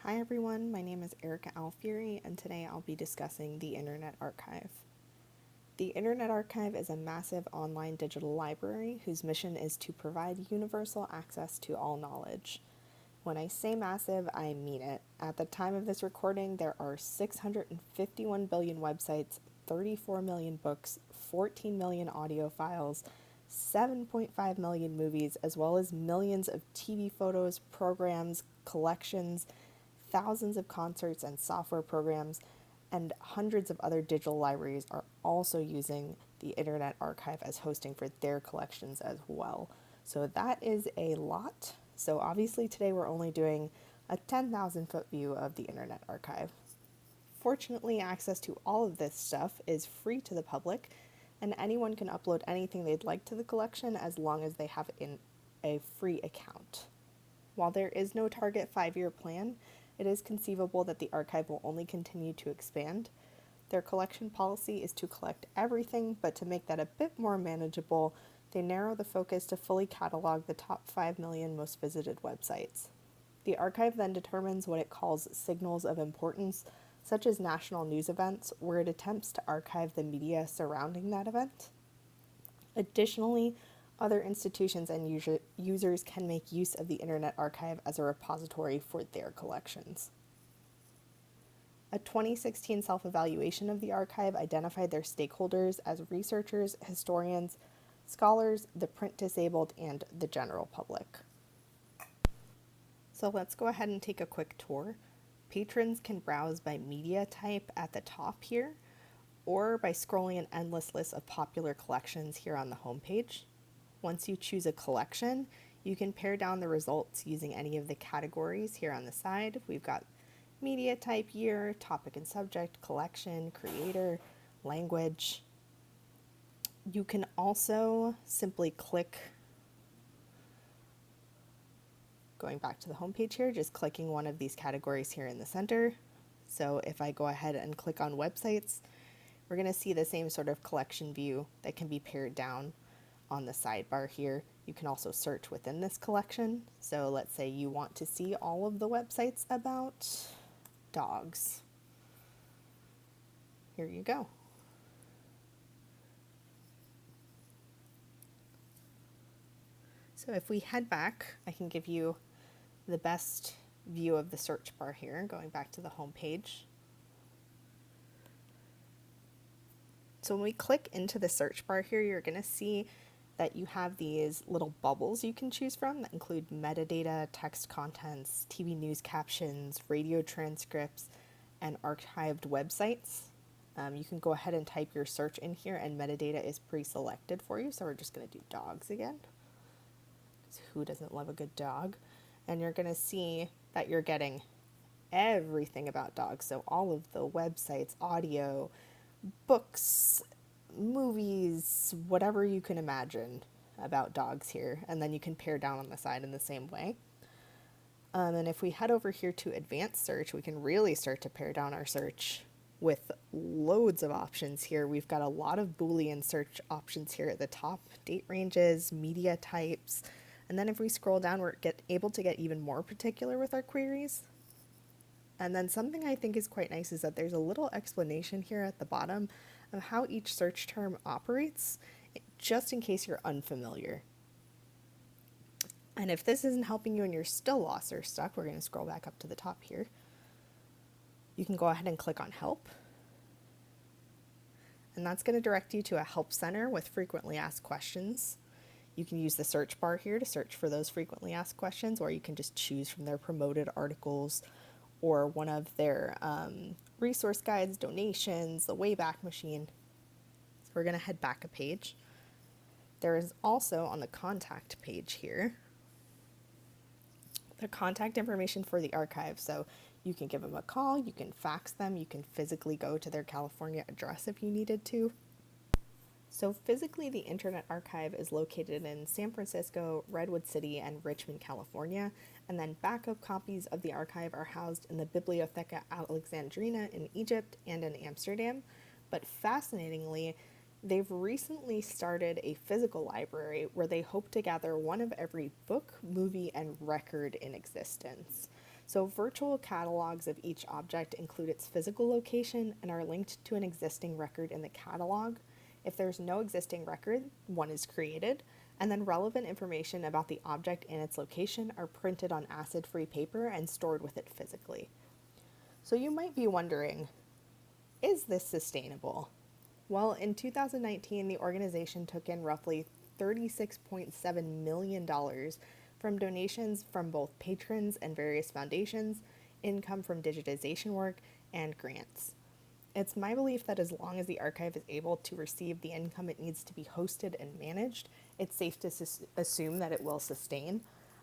Hi everyone, my name is Erika Alfieri, and today I'll be discussing the Internet Archive. The Internet Archive is a massive online digital library whose mission is to provide universal access to all knowledge. When I say massive, I mean it. At the time of this recording, there are 651 billion websites, 34 million books, 14 million audio files, 7.5 million movies, as well as millions of TV photos, programs, collections, thousands of concerts and software programs, and hundreds of other digital libraries are also using the Internet Archive as hosting for their collections as well. So that is a lot. So obviously today we're only doing a 10,000-foot view of the Internet Archive. Fortunately, access to all of this stuff is free to the public, and anyone can upload anything they'd like to the collection as long as they have a free account. While there is no target 5-year plan, it is conceivable that the archive will only continue to expand. Their collection policy is to collect everything, but to make that a bit more manageable, they narrow the focus to fully catalog the top 5 million most visited websites. The archive then determines what it calls signals of importance, such as national news events, where it attempts to archive the media surrounding that event. Additionally, other institutions and users can make use of the Internet Archive as a repository for their collections. A 2016 self-evaluation of the archive identified their stakeholders as researchers, historians, scholars, the print disabled, and the general public. So let's go ahead and take a quick tour. Patrons can browse by media type at the top here, or by scrolling an endless list of popular collections here on the homepage. Once you choose a collection, you can pare down the results using any of the categories here on the side. We've got media type, year, topic and subject, collection, creator, language. You can also simply click, going back to the homepage here, just clicking one of these categories here in the center. So if I go ahead and click on websites, we're going to see the same sort of collection view that can be pared down on the sidebar here. You can also search within this collection. So let's say you want to see all of the websites about dogs. Here you go. So if we head back, I can give you the best view of the search bar here, going back to the home page. So when we click into the search bar here, you're going to see that you have these little bubbles you can choose from that include metadata, text contents, TV news captions, radio transcripts, and archived websites. You can go ahead and type your search in here, and metadata is pre-selected for you. So we're just going to do dogs again, because who doesn't love a good dog? And you're going to see that you're getting everything about dogs. So all of the websites, audio, books, movies, whatever you can imagine about dogs here. And then you can pare down on the side in the same way. And if we head over here to advanced search, we can really start to pare down our search with loads of options here. We've got a lot of Boolean search options here at the top, date ranges, media types. And then if we scroll down, we're able to get even more particular with our queries. And then something I think is quite nice is that there's a little explanation here at the bottom of how each search term operates, just in case you're unfamiliar. And if this isn't helping you and you're still lost or stuck, we're going to scroll back up to the top here. You can go ahead and click on Help. And that's going to direct you to a help center with frequently asked questions. You can use the search bar here to search for those frequently asked questions, or you can just choose from their promoted articles or one of their resource guides, donations, the Wayback Machine. So we're going to head back a page. There is also on the contact page here the contact information for the archive. So you can give them a call, you can fax them, you can physically go to their California address if you needed to. So physically, the Internet Archive is located in San Francisco, Redwood City, and Richmond, California, and then backup copies of the archive are housed in the Bibliotheca Alexandrina in Egypt and in Amsterdam. But fascinatingly, they've recently started a physical library where they hope to gather one of every book, movie, and record in existence. So, virtual catalogs of each object include its physical location and are linked to an existing record in the catalog. If there's no existing record, one is created, and then relevant information about the object and its location are printed on acid free paper and stored with it physically. So, you might be wondering, is this sustainable? Well, in 2019, the organization took in roughly $36.7 million from donations from both patrons and various foundations, income from digitization work, and grants. It's my belief that as long as the archive is able to receive the income it needs to be hosted and managed, it's safe to assume that it will sustain.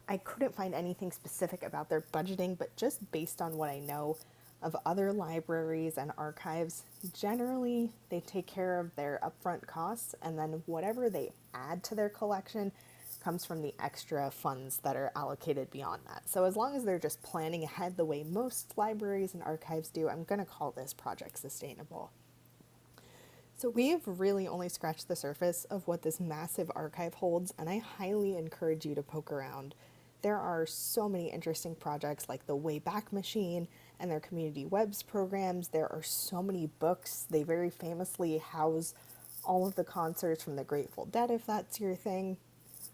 I couldn't find anything specific about their budgeting, but just based on what I know of other libraries and archives, generally they take care of their upfront costs, and then whatever they add to their collection comes from the extra funds that are allocated beyond that. So as long as they're just planning ahead the way most libraries and archives do, I'm going to call this project sustainable. So we have really only scratched the surface of what this massive archive holds, and I highly encourage you to poke around. There are so many interesting projects like the Wayback Machine and their community webs programs. There are so many books. They very famously house all of the concerts from the Grateful Dead, if that's your thing.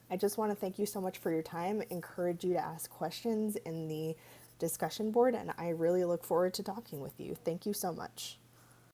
I just want to thank you so much for your time, encourage you to ask questions in the discussion board, and I really look forward to talking with you. Thank you so much.